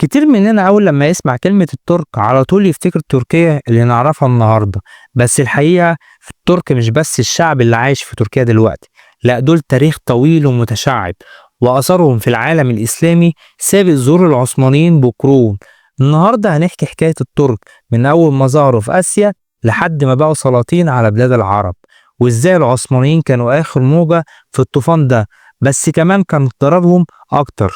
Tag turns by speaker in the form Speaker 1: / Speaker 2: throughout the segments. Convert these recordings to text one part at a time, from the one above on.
Speaker 1: كتير مننا أول لما يسمع كلمة الترك على طول يفتكر تركيا اللي نعرفها النهاردة. بس الحقيقة الترك مش بس الشعب اللي عايش في تركيا دلوقتي، لا دول تاريخ طويل ومتشعب، وأثرهم في العالم الإسلامي سابق ظهور العثمانيين بقرون. النهاردة هنحكي حكاية الترك من أول ما ظهروا في آسيا لحد ما بقوا سلاطين على بلاد العرب، وإزاي العثمانيين كانوا آخر موجة في الطوفان ده، بس كمان كان ضررهم أكتر.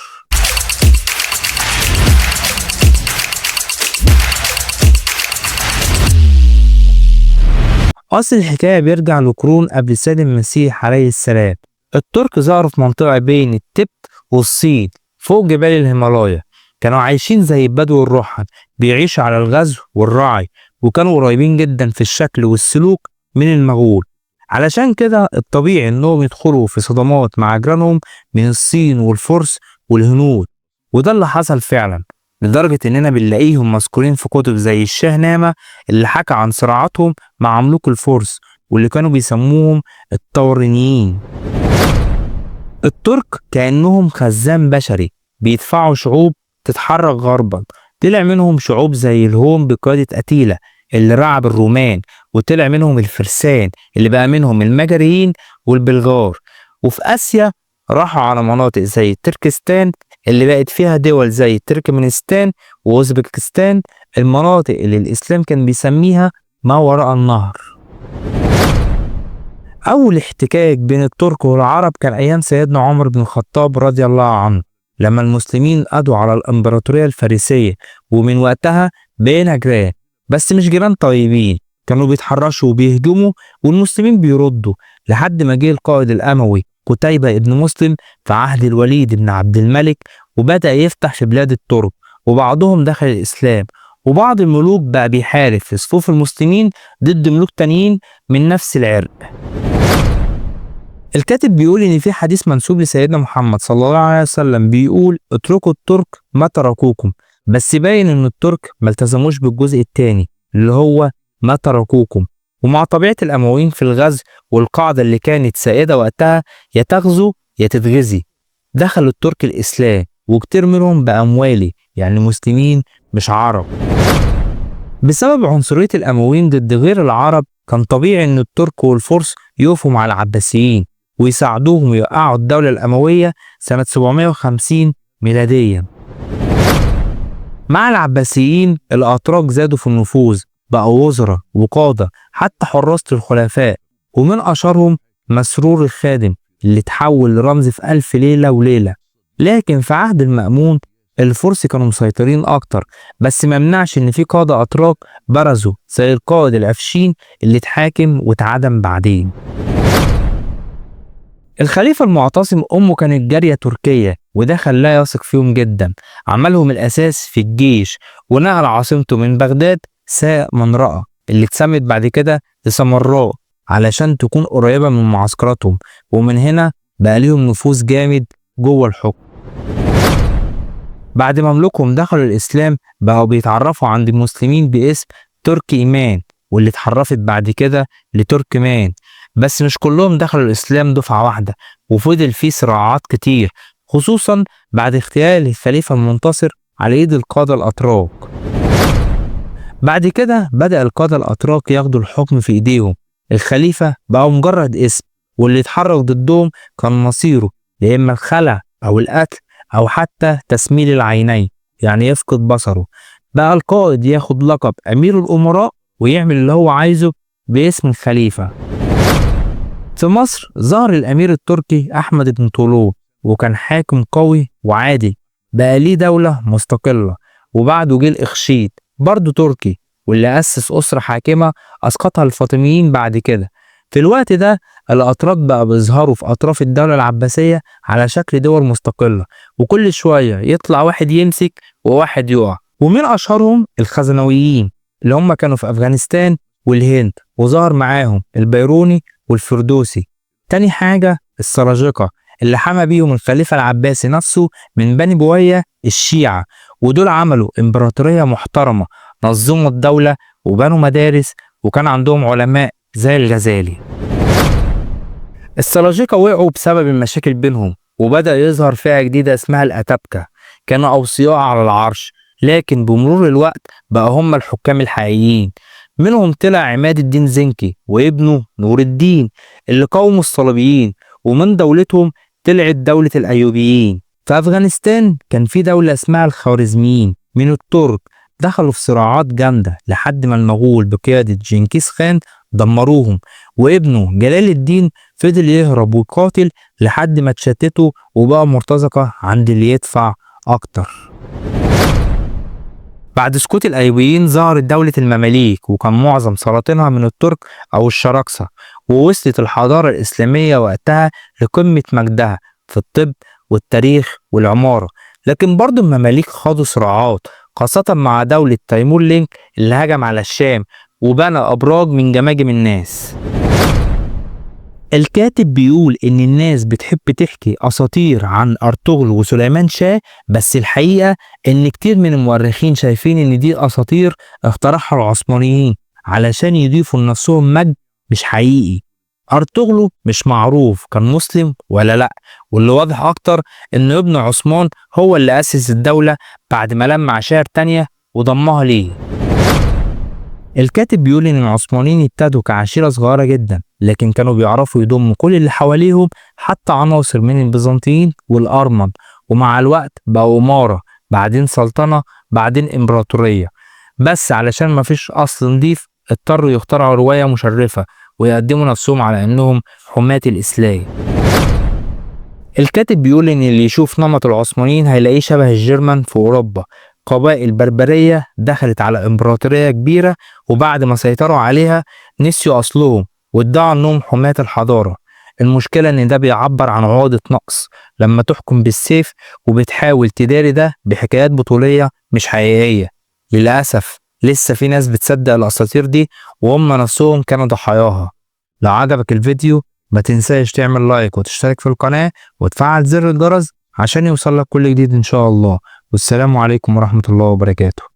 Speaker 1: أصل الحكاية بيرجع لقرون قبل سيد المسيح عليه السلام. الترك ظهروا في منطقة بين التبت والصين فوق جبال الهيمالايا. كانوا عايشين زي البدو الرحل، بيعيشوا على الغزو والرعي، وكانوا قريبين جدا في الشكل والسلوك من المغول. علشان كده الطبيعي انهم يدخلوا في صدامات مع جيرانهم من الصين والفرس والهنود، وده اللي حصل فعلا، لدرجة اننا بنلاقيهم مذكورين في كتب زي الشاهنامة اللي حكى عن صراعاتهم مع ملوك الفرس واللي كانوا بيسموهم الطورينيين. الترك كأنهم خزان بشري بيدفعوا شعوب تتحرك غربا. طلع منهم شعوب زي الهون بقيادة أتيلا اللي رعب الرومان، وطلع منهم الفرسان اللي بقى منهم المجريين والبلغار. وفي آسيا راحوا على مناطق زي تركستان اللي بقت فيها دول زي تركمانستان وأوزبكستان، المناطق اللي الإسلام كان بيسميها ما وراء النهر. أول احتكاك بين الترك والعرب كان أيام سيدنا عمر بن الخطاب رضي الله عنه، لما المسلمين قضوا على الإمبراطورية الفارسية، ومن وقتها بقينا جيران، بس مش جيران طيبين، كانوا بيتحرشوا وبيهجموا والمسلمين بيردوا، لحد ما جه القائد الأموي قتيبة ابن مسلم في عهد الوليد بن عبد الملك، وبدأ يفتح في بلاد الترك، وبعضهم دخل الإسلام، وبعض الملوك بقى بيحارب في صفوف المسلمين ضد ملوك تانيين من نفس العرق. الكاتب بيقول إن في حديث منسوب لسيدنا محمد صلى الله عليه وسلم بيقول اتركوا الترك ما تركوكم، بس باين إن الترك ما التزموش بالجزء التاني اللي هو ما تركوكم. ومع طبيعة الأمويين في الغزو والقاعدة اللي كانت سائدة وقتها، يا تغزو يا تتغزي، دخل الترك الإسلام وكتير منهم بأموالي، يعني مسلمين مش عرب. بسبب عنصرية الأمويين ضد غير العرب، كان طبيعي إن الترك والفرس يقفوا مع العباسيين ويساعدوهم يوقعوا الدولة الأموية سنة 750 ميلاديا. مع العباسيين الأتراك زادوا في النفوذ، بقوا وزراء وقادة حتى حراسة الخلفاء، ومن أشهرهم مسرور الخادم اللي تحول لرمز في ألف ليلة وليلة. لكن في عهد المأمون الفرس كانوا مسيطرين أكتر، بس ما منعش إن في قادة أتراك برزوا زي القائد العفشين اللي اتحاكم واتعدم بعدين. الخليفة المعتصم أمه كانت جارية تركية، وده خلاه يثق فيهم جدا، عملهم الأساس في الجيش، ونقل عاصمته من بغداد سامراء اللي اتسمت بعد كده لسامراء علشان تكون قريبة من معسكراتهم، ومن هنا بقى ليهم نفوذ جامد جوه الحكم. بعد ما ملوكهم دخلوا الإسلام بقوا بيتعرفوا عند المسلمين باسم ترك إيمان، واللي اتحرفت بعد كده لتركمان. بس مش كلهم دخلوا الإسلام دفعة واحدة، وفضل فيه صراعات كتير، خصوصا بعد اغتيال الخليفة المنتصر على ايد القادة الأتراك. بعد كده بدأ القادة الأتراك ياخدوا الحكم في ايديهم، الخليفة بقى مجرد اسم، واللي اتحرك ضدهم كان مصيره يا إما الخلع أو القتل أو حتى تسميل العينين، يعني يفقد بصره. بقى القائد ياخد لقب أمير الأمراء ويعمل اللي هو عايزه باسم الخليفة. في مصر ظهر الأمير التركي أحمد بن طولون، وكان حاكم قوي وعادل، بقى ليه دولة مستقلة. وبعده جه الإخشيد برضه تركي، واللي أسس أسرة حاكمة أسقطها الفاطميين بعد كده. في الوقت ده الأتراك بقى بيظهروا في أطراف الدولة العباسية على شكل دول مستقلة، وكل شوية يطلع واحد يمسك وواحد يقع. ومن أشهرهم الخزنويين اللي هم كانوا في أفغانستان والهند، وظهر معاهم البيروني والفردوسي. تاني حاجة السلاجقة اللي حمى بيهم الخليفة العباسي نفسه من بني بويه الشيعة، ودول عملوا إمبراطورية محترمة، نظموا الدولة وبنوا مدارس، وكان عندهم علماء زي الغزالي. السلاجقة وقعوا بسبب المشاكل بينهم، وبدأ يظهر فئة جديدة اسمها الأتابكة، كانوا أوصياء على العرش، لكن بمرور الوقت بقى هم الحكام الحقيقيين. منهم طلع عماد الدين زنكي وابنه نور الدين اللي قاوموا الصليبيين، ومن دولتهم طلعت دولة الأيوبيين. في أفغانستان كان في دولة اسمها الخوارزميين من الترك، دخلوا في صراعات جامدة لحد ما المغول بقيادة جنكيز خان دمروهم، وابنه جلال الدين فضل يهرب ويقاتل لحد ما اتشتتوا وبقى مرتزقة عند اللي يدفع أكتر. بعد سقوط الأيوبيين ظهرت دولة المماليك، وكان معظم سلاطينها من الترك أو الشراكسة، ووصلت الحضارة الإسلامية وقتها لقمة مجدها في الطب والتاريخ والعمارة. لكن برضو المماليك خاضوا صراعات، خاصة مع دولة تيمور لينك اللي هجم على الشام وبنى أبراج من جماجم الناس. الكاتب بيقول إن الناس بتحب تحكي أساطير عن أرطغرل وسليمان شاه، بس الحقيقة إن كتير من المؤرخين شايفين إن دي أساطير اخترعها العثمانيين علشان يضيفوا لنفسهم مجد مش حقيقي. أرطغرل مش معروف كان مسلم ولا لأ، واللي واضح أكتر إن ابن عثمان هو اللي أسس الدولة بعد ما لم عشائر تانية وضمها ليه. الكاتب بيقول إن العثمانيين ابتدوا كعشيرة صغيرة جدا، لكن كانوا بيعرفوا يضموا كل اللي حواليهم حتى عناصر من البيزنطيين والأرمن، ومع الوقت بقوا إمارة، بعدين سلطنة، بعدين إمبراطورية. بس علشان مفيش أصل نضيف اضطروا يخترعوا رواية مشرفة ويقدموا نفسهم على إنهم حماة الإسلام. الكاتب بيقول إن اللي يشوف نمط العثمانيين هيلاقيه شبه الجرمن في أوروبا، قبائل بربرية دخلت على إمبراطورية كبيرة، وبعد ما سيطروا عليها نسيوا أصلهم وادعوا إنهم حماة الحضارة. المشكلة إن ده بيعبر عن عقدة نقص لما تحكم بالسيف وبتحاول تداري ده بحكايات بطولية مش حقيقية. للأسف لسه في ناس بتصدق الأساطير دي وهم نفسهم كانوا ضحاياها. لو عجبك الفيديو ما تنساش تعمل لايك وتشترك في القناة وتفعل زر الجرس عشان يوصلك كل جديد إن شاء الله. والسلام عليكم ورحمة الله وبركاته.